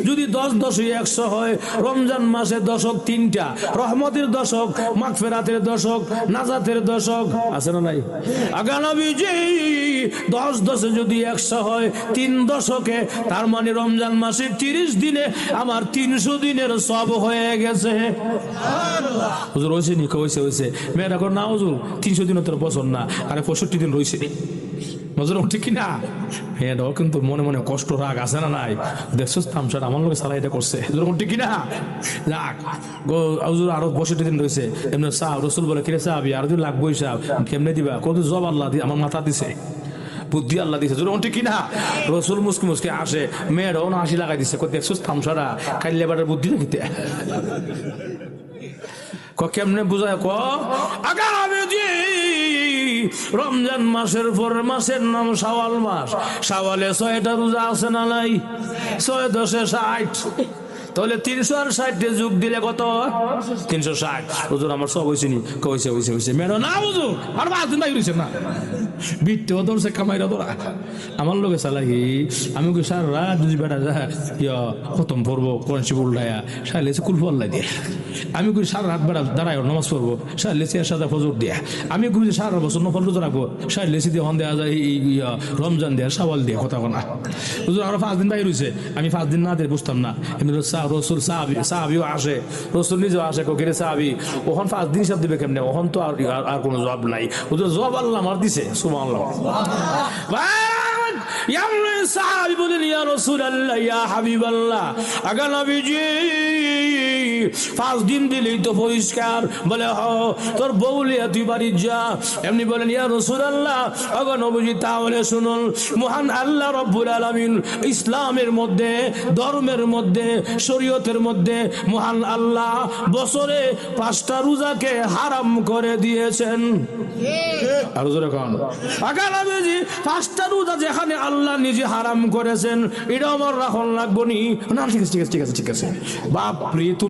যদি 10 100 হয়, রমজান মাসে দশক তিনটা, রহমতের দশক, মাগফিরাতের দশক, নাজাতের দশক আছে না নাই? আগে নবীজি 10 যদি 100 হয় 3 দশকে, তার মানে রমজান মাসে 30 দিনে আমার 300 দিনের সব হয়ে গেছে। হুজুর হয়েছে নি? হয়েছে। মেয়েরা কর না হুজুর 300 দিন তোর বছর না, আরে 65 দিন রয়েছে। নজর ঠিক না? হ্যাঁ, কিন্তু মনে মনে কষ্ট রাগ আছে না নাই? দেখছো তামসার আমার লোক সারা এটা করছে, ঠিক না? যাক গো হুজুর আরো 65 দিন রয়েছে। এমনি সাহ রসুল বলে কিরে সাহাবি আর দিন লাগবোই সাহ, কেমনে দিবা? কত জব আল্লাহ আমার মাথা দিছে, বুদ্ধি আল্লাহ দিছে, ঠিক কিনা? রসুল মুসকি মুসকি আসে, মেয়েরাও না হাসি লাগাই দিছে, দেখছো তামসারা কাইলে বাটার বুদ্ধি রাখিতে কেমনে বুঝায় রমজান মাসের পর মাসের নাম শাওয়াল মাস। শাওয়ালে 6টা রোজা আছে না নাই? 6 10 60, তাহলে 360 যোগ দিলে কত? 360। হুজুর আমার সব হয়েছে নি? হয়েছে। মেয়েরা না হুজুর আর 5 দিন বাকি রয়েছে না, বিট্টেও ধরছে কামাইরা ধরা আমার লোকে চালাকি। আমি কই সারা রাত যদি বেটা খতম পড়বো কোরআন শরীফ উল্টায়া, সারা লেছে কুলফু আল্লাহ দিয়ে। আমি কই সারা রাত বেটা দাঁড়ায় নামাজ পড়বো, সারা লেছে এর সাথে ফজর দিয়া। আমি কই সারা বছর নফল রোজা রাখবো, সারা লেছে দিয়ে হন দেওয়া যায় রমজান দেয়া, শাওয়াল দিয়ে, কথা কোনা হুজুর আরো 5 দিন বাকি রয়েছে। আমি 5 দিন না দিয়ে বুঝতাম না। এমনি রসুল সাহাবিও আসে, রসুল নিজেও আসে, কোকিরে সাহাবি ওখান 5 দিন হিসাব দিবে কেমনে? ওখান তো আর কোনো জবাব নাই। হুজুর জবাব আল্লাহ আমার দিছে, সুবহানাল্লাহ। সাহাবী বলেন ইয়া রাসূলুল্লাহ, ইয়া হাবিবাল্লাহ, আগা নবীজি 5 দিন দিলেই তো পরিষ্কার। বলে হ, তোর বউলিয়া তুই বাড়ি যা। এমনি বলেন ইয়া রাসূলুল্লাহ, আগা নবীজি তাহলে শুনুন, মহান আল্লাহ রাব্বুল আলামিন ইসলামের মধ্যে, ধর্মের মধ্যে, শরীয়তের মধ্যে মহান আল্লাহ বছরে 5টা রোজাকে হারাম করে দিয়েছেন। আর জোরে কোন আগা নবীজি 5টা রোজা যেখানে আল্লাহ নিজে হারাম করেছেন, এটা আমার রাখন লাগবো নি? না ঠিক আছে বাপ রে।